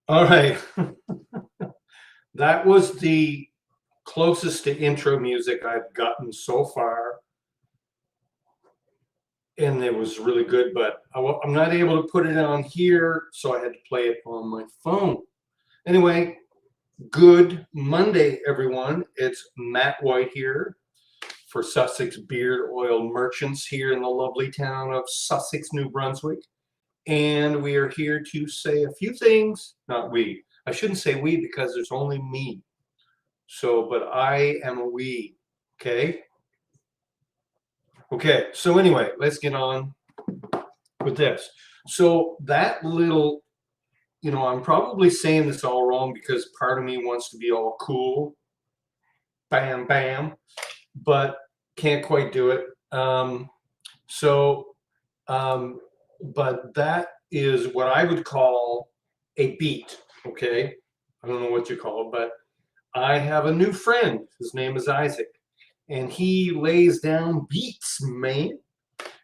All right. That was the closest to intro music I've gotten so far. And it was really good, but I'm not able to put it on here, so I had to play it on my phone. Anyway, good Monday, everyone. It's Matt White here for Sussex Beard Oil Merchants here in the lovely town of Sussex, New Brunswick. And we are here to say a few things. Not we. I shouldn't say we because there's only me. So, but I am a we. Okay? Okay, so anyway, let's get on with this. So that little, I'm probably saying this all wrong because part of me wants to be all cool, bam, bam, but can't quite do it. But that is what I would call a beat, okay? I don't know what you call it, but I have a new friend. His name is Isaac, and he lays down beats, man.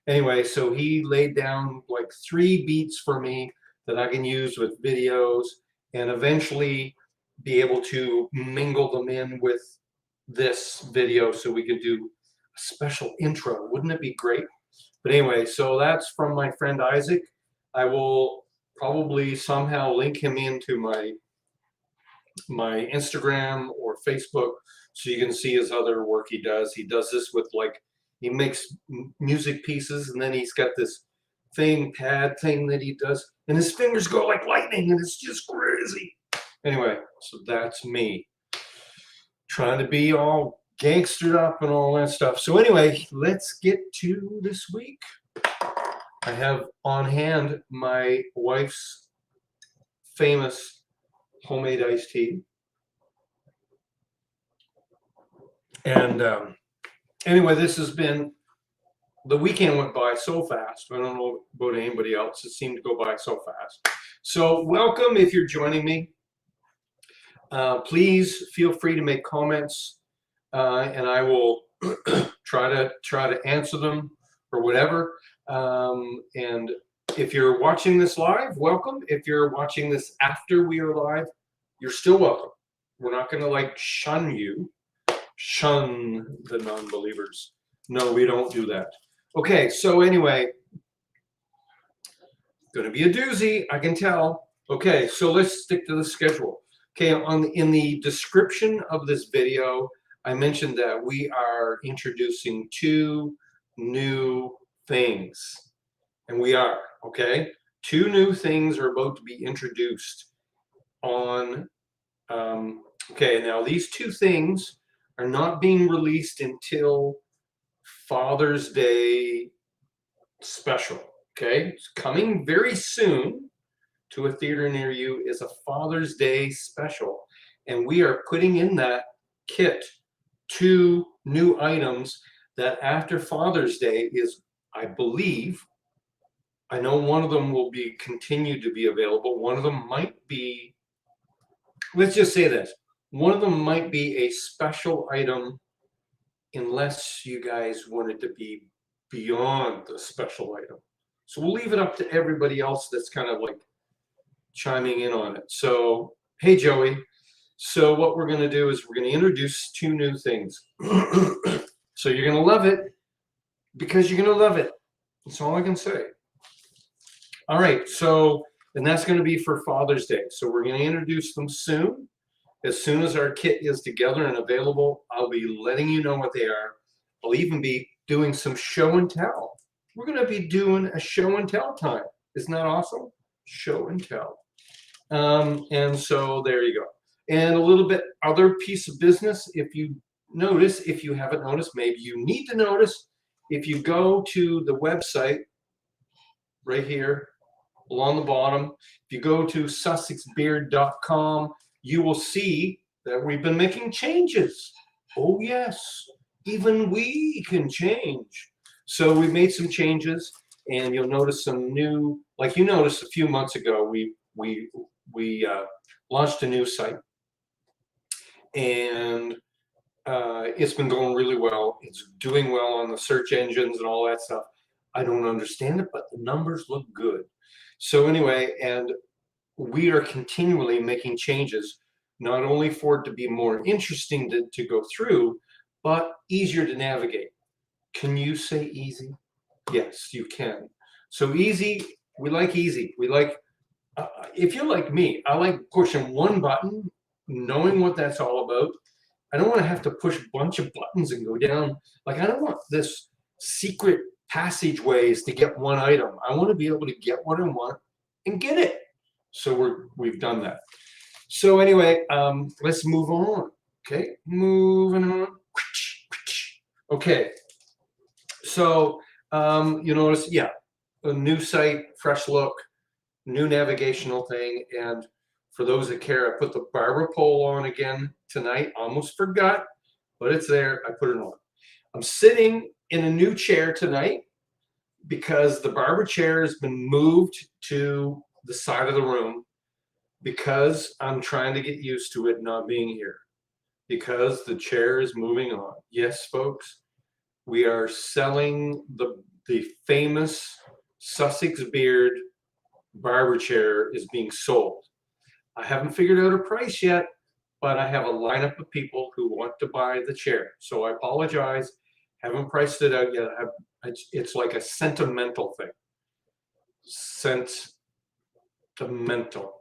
Anyway, so he laid down like 3 beats for me that I can use with videos and eventually be able to mingle them in with this video so we could do a special intro. Wouldn't it be great? But anyway, so that's from my friend Isaac. I will probably somehow link him into my Instagram or Facebook so you can see his other work he does. He does this with he makes music pieces, and then he's got this pad thing that he does, and his fingers go like lightning, and it's just crazy. Anyway, so that's me trying to be all gangstered up and all that stuff. So anyway, let's get to this week. I have on hand my wife's famous homemade iced tea. And anyway, the weekend went by so fast. I don't know about anybody else. It seemed to go by so fast. So welcome if you're joining me. Please feel free to make comments, and I will try to answer them or whatever. And if you're watching this live, welcome. If you're watching this after we are live, you're still welcome. We're not going to shun you, shun the non-believers. No, we don't do that. Okay, so anyway, going to be a doozy, I can tell. Okay, so let's stick to the schedule. Okay, in the description of this video, I mentioned that we are introducing 2 new things. And we are, okay? 2 new things are about to be introduced on, okay, now these 2 things are not being released until Father's Day special, okay? It's coming very soon to a theater near you is a Father's Day special. And we are putting in that kit 2 new items that after Father's Day is, I believe, I know one of them will be continued to be available. One of them might be, let's just say this, one of them might be a special item unless you guys want it to be beyond the special item. So we'll leave it up to everybody else that's kind of chiming in on it. So, hey Joey. So what we're going to do is we're going to introduce 2 new things. So you're going to love it because you're going to love it. That's all I can say. All right, so, and that's going to be for Father's Day. So we're going to introduce them soon. As soon as our kit is together and available, I'll be letting you know what they are. I'll even be doing some show and tell. We're going to be doing a show and tell time. Isn't that awesome? Show and tell. And so there you go. And a little bit other piece of business, if you notice, if you haven't noticed, maybe you need to notice, if you go to the website right here along the bottom, if you go to sussexbeard.com, you will see that we've been making changes. Oh yes, even we can change. So we made some changes, and you'll notice some new, like you noticed a few months ago, we launched a new site, and it's been going really well. It's doing well on the search engines and all that stuff. I don't understand it, but the numbers look good. So anyway, and we are continually making changes, not only for it to be more interesting to go through, but easier to navigate. Can you say easy? Yes, you can. So easy, we like easy. We like, if you're like me, I like pushing one button, knowing what that's all about. I don't want to have to push a bunch of buttons and go down. Like, I don't want this secret passageways to get one item. I want to be able to get what I want and get it. So we've done that. So anyway, let's move on. Okay, moving on. Okay, so you notice, yeah, a new site, fresh look, new navigational thing, and for those that care, I put the barber pole on again tonight. Almost forgot, but it's there. I put it on. I'm sitting in a new chair tonight because the barber chair has been moved to the side of the room because I'm trying to get used to it not being here, because the chair is moving on. Yes, folks, we are selling the famous Sussex Beard barber chair is being sold. I haven't figured out a price yet, but I have a lineup of people who want to buy the chair. So I apologize, haven't priced it out yet. It's like a sentimental thing. Sentimental.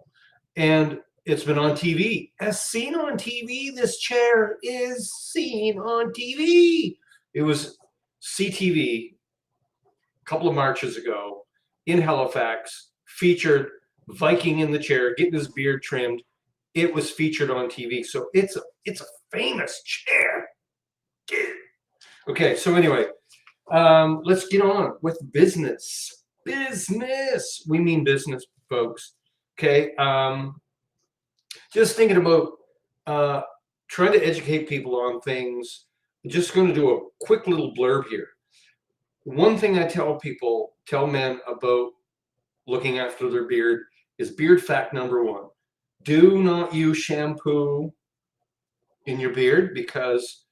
And it's been on TV. As seen on TV, this chair is seen on TV. It was CTV a couple of Marches ago in Halifax, featured Viking in the chair, getting his beard trimmed. It was featured on TV. So it's a famous chair. Okay, so anyway, let's get on with business. Business. We mean business, folks. Okay. Just thinking about trying to educate people on things. I'm just going to do a quick little blurb here. One thing I tell men about looking after their beard is beard fact number one. Do not use shampoo in your beard, because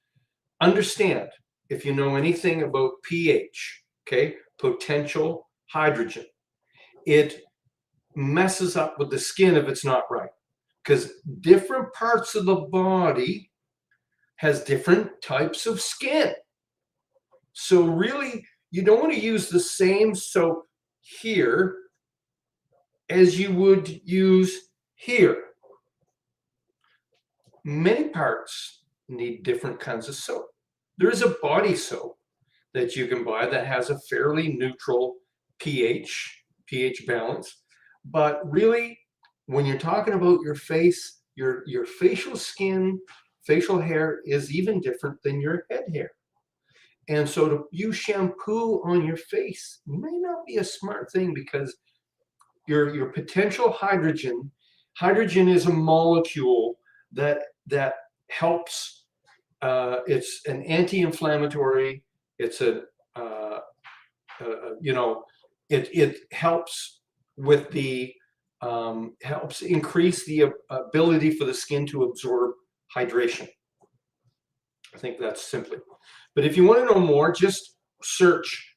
understand, if you know anything about pH, okay, potential hydrogen, it messes up with the skin if it's not right, because different parts of the body has different types of skin. So really, you don't want to use the same soap here as you would use here. Many parts need different kinds of soap. There is a body soap that you can buy that has a fairly neutral pH balance. But really, when you're talking about your face, your facial skin, facial hair is even different than your head hair. And so to use shampoo on your face may not be a smart thing, because your potential hydrogen is a molecule that helps. It's an anti-inflammatory. It's it helps with the helps increase the ability for the skin to absorb hydration. I think that's simply. But if you want to know more, just search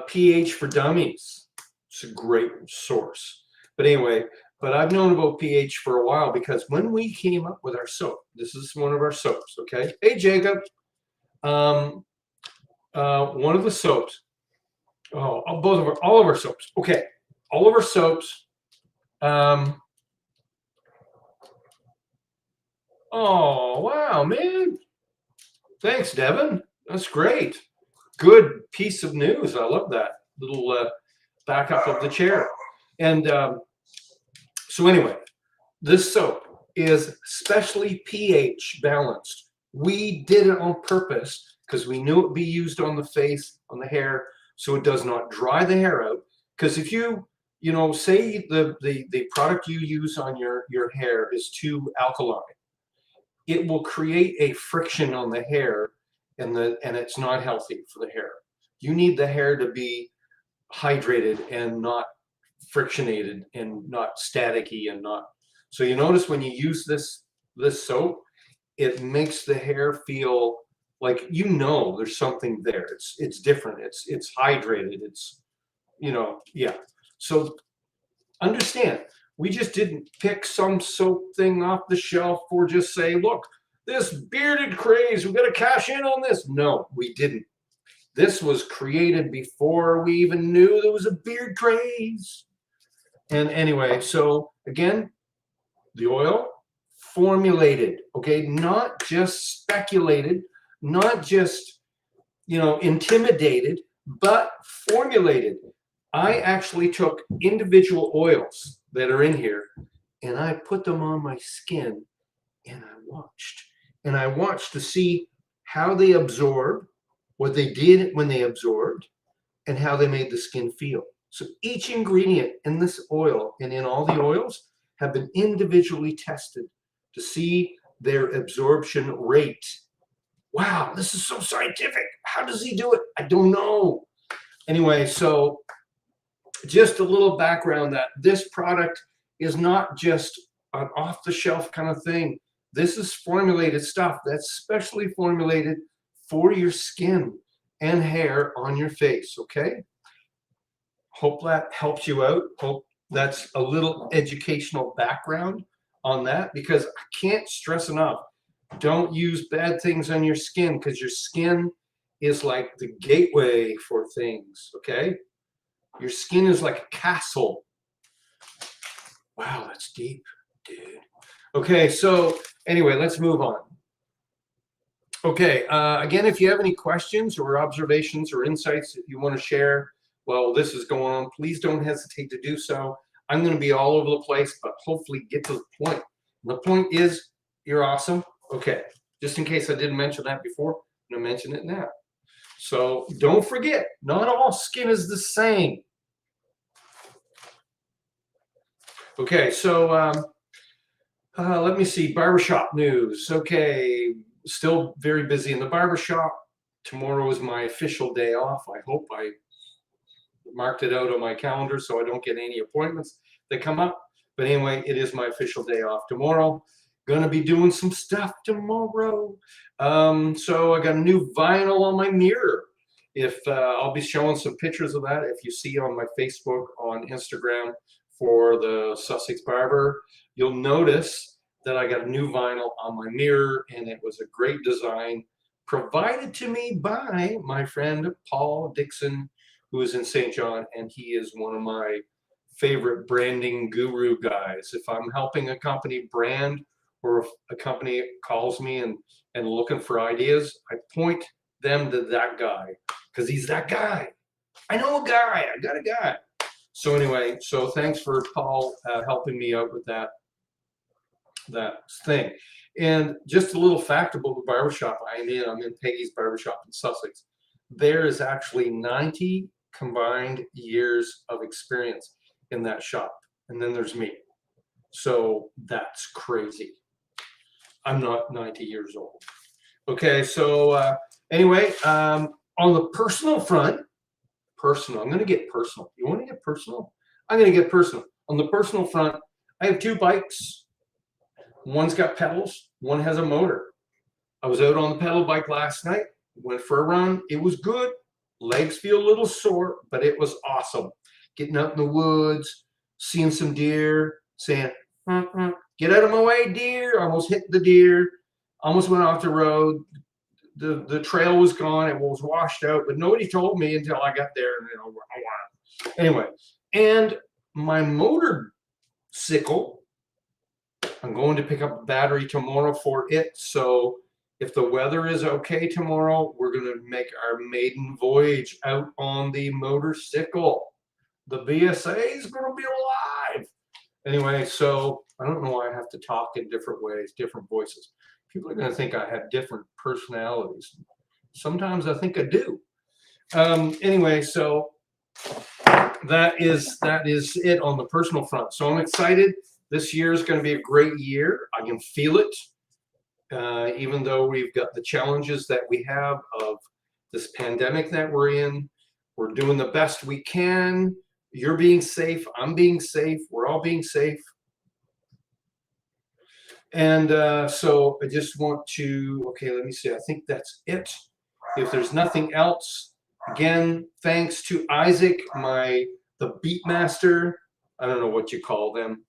pH for Dummies. It's a great source. But anyway, I've known about pH for a while, because when we came up with our soap, this is one of our soaps, okay? Hey, Jacob. One of the soaps, all of our soaps, okay, all of our soaps. Oh, wow, man. Thanks, Devin. That's great. Good piece of news. I love that little backup of the chair. And so anyway, this soap is specially pH balanced. We did it on purpose because we knew it would be used on the face, on the hair, so it does not dry the hair out. Because if you say the product you use on your hair is too alkaline, it will create a friction on the hair, and it's not healthy for the hair. You need the hair to be hydrated and not frictionated and not staticky and not. So you notice when you use this soap, it makes the hair feel like, there's something there. It's different. It's hydrated. It's, yeah. So understand, we just didn't pick some soap thing off the shelf or just say, look, this bearded craze, we got to cash in on this. No, we didn't. This was created before we even knew there was a beard craze. And anyway, so again, the oil formulated, okay, not just speculated, not just, intimidated, but formulated. I actually took individual oils that are in here and I put them on my skin and I watched to see how they absorbed, what they did when they absorbed, and how they made the skin feel. So each ingredient in this oil and in all the oils have been individually tested to see their absorption rate. Wow, this is so scientific. How does he do it? I don't know. Anyway, so just a little background that this product is not just an off-the-shelf kind of thing. This is formulated stuff that's specially formulated for your skin and hair on your face, okay? Hope that helps you out. Hope that's a little educational background on that, because I can't stress enough, don't use bad things on your skin, because your skin is like the gateway for things, okay? Your skin is like a castle. Wow, that's deep, dude. Okay, so anyway, let's move on. Okay, again, if you have any questions or observations or insights that you want to share while this is going on, please don't hesitate to do so. I'm going to be all over the place, but hopefully get to the point. And the point is, you're awesome. Okay, just in case I didn't mention that before, I'm going to mention it now. So don't forget, not all skin is the same. Okay, so let me see, barbershop news. Okay, still very busy in the barbershop. Tomorrow is my official day off. I hope I marked it out on my calendar so I don't get any appointments that come up. But anyway, it is my official day off tomorrow. Gonna be doing some stuff tomorrow. So I got a new vinyl on my mirror. If I'll be showing some pictures of that if you see on my Facebook, on Instagram for the Sussex Barber, you'll notice that I got a new vinyl on my mirror, and it was a great design provided to me by my friend Paul Dixon, who is in St. John, and he is one of my favorite branding guru guys. If I'm helping a company brand, or if a company calls me and looking for ideas, I point them to that guy, because he's that guy. I know a guy, I got a guy. So anyway, so thanks for Paul helping me out with that thing. And just a little fact about the barbershop I'm in Peggy's Barbershop in Sussex. There is actually 90 combined years of experience in that shop. And then there's me. So that's crazy. I'm not 90 years old. Okay, so anyway, on the personal front, I'm going to get personal. You want to get personal? I'm going to get personal. On the personal front, I have two bikes. One's got pedals, one has a motor. I was out on the pedal bike last night, went for a run. It was good. Legs feel a little sore, but it was awesome. Getting out in the woods, seeing some deer, saying, get out of my way, deer. Almost hit the deer, almost went off the road. The trail was gone, it was washed out, but nobody told me until I got there. Anyway, and my motorcycle, I'm going to pick up a battery tomorrow for it. So if the weather is okay tomorrow, we're going to make our maiden voyage out on the motorcycle. The BSA is going to be alive. Anyway, so I don't know why I have to talk in different ways, different voices. People are going to think I have different personalities. Sometimes I think I do. Anyway, so that is it on the personal front. So I'm excited. This year is going to be a great year. I can feel it, even though we've got the challenges that we have of this pandemic that we're in. We're doing the best we can. You're being safe. I'm being safe. We're all being safe. And so I just want to, okay, let me see. I think that's it. If there's nothing else, again, thanks to Isaac, the beat master. I don't know what you call them.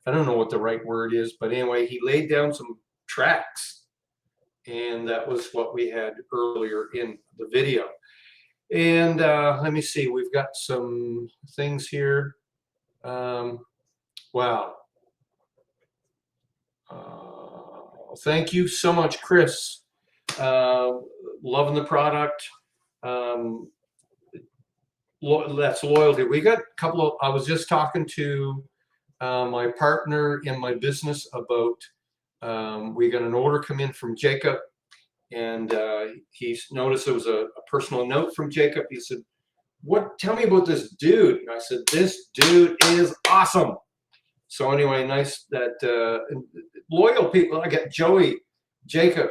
I don't know what the right word is, but anyway, he laid down some tracks, and that was what we had earlier in the video. And let me see, we've got some things here. Wow. Thank you so much, Chris. Loving the product. That's loyalty. We got a couple of, I was just talking to my partner in my business about, we got an order come in from Jacob, and he noticed there was a personal note from Jacob. He said, tell me about this dude. And I said, this dude is awesome. So anyway, nice that loyal people, I got Joey, Jacob,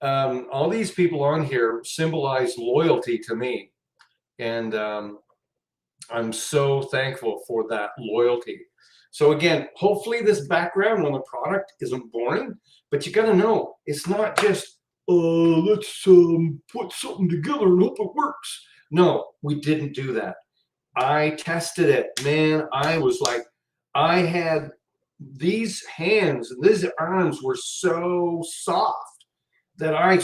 all these people on here symbolize loyalty to me. And I'm so thankful for that loyalty. So again, hopefully this background on the product isn't boring, but you got to know, it's not just, let's put something together and hope it works. No, we didn't do that. I tested it, man. I was like, I had these hands and these arms were so soft that I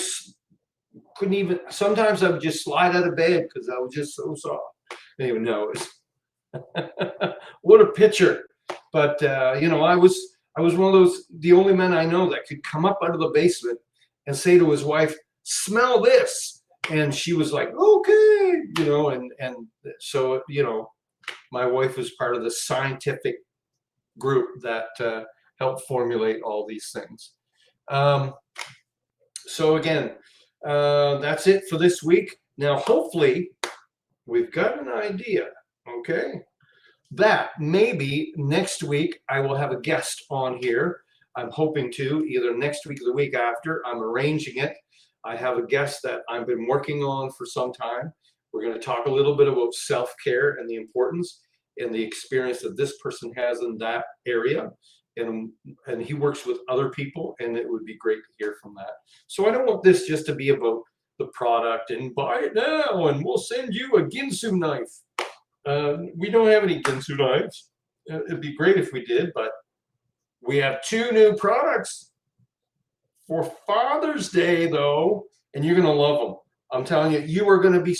couldn't even, sometimes I would just slide out of bed because I was just so soft. I didn't even know it. What a picture. But, you know, I was one of those, the only men I know that could come up out of the basement and say to his wife, smell this. And she was like, okay, you know, and so, you know, my wife was part of the scientific group that helped formulate all these things. So again, that's it for this week. Now, hopefully we've got an idea, okay, that maybe next week I will have a guest on here. I'm hoping to, either next week or the week after. I'm arranging it. I have a guest that I've been working on for some time. We're going to talk a little bit about self-care and the importance and the experience that this person has in that area. And he works with other people, and it would be great to hear from that. So I don't want this just to be about the product and buy it now and we'll send you a Ginsu knife. We don't have any Ginsu knives. It'd be great if we did, but we have 2 new products for Father's Day, though, and you're going to love them. I'm telling you, you are going to be,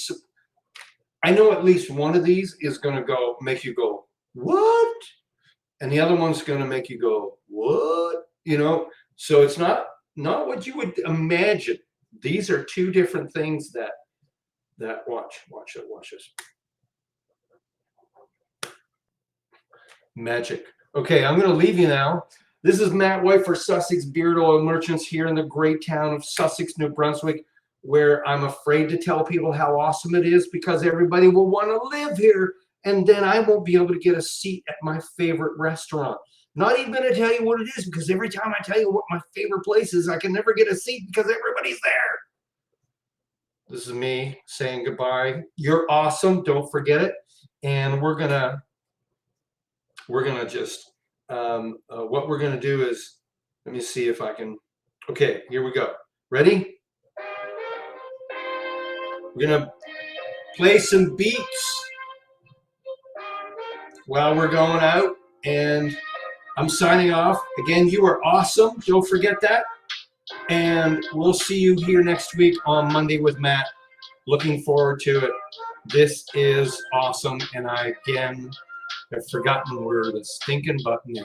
I know at least one of these is going to make you go, what? And the other one's going to make you go, what? You know, so it's not what you would imagine. These are 2 different things that watch this. Magic. Okay, I'm going to leave you now. This is Matt White for Sussex Beard Oil Merchants here in the great town of Sussex, New Brunswick, where I'm afraid to tell people how awesome it is because everybody will want to live here, and then I won't be able to get a seat at my favorite restaurant. Not even going to tell you what it is, because every time I tell you what my favorite place is, I can never get a seat because everybody's there. This is me saying goodbye. You're awesome. Don't forget it. And we're gonna just what we're gonna do is, let me see if I can. Okay, here we go. Ready? We're gonna play some beats while we're going out, and I'm signing off. Again, you are awesome. Don't forget that. And we'll see you here next week on Monday with Matt. Looking forward to it. This is awesome. And I, again, have forgotten where the stinking button is.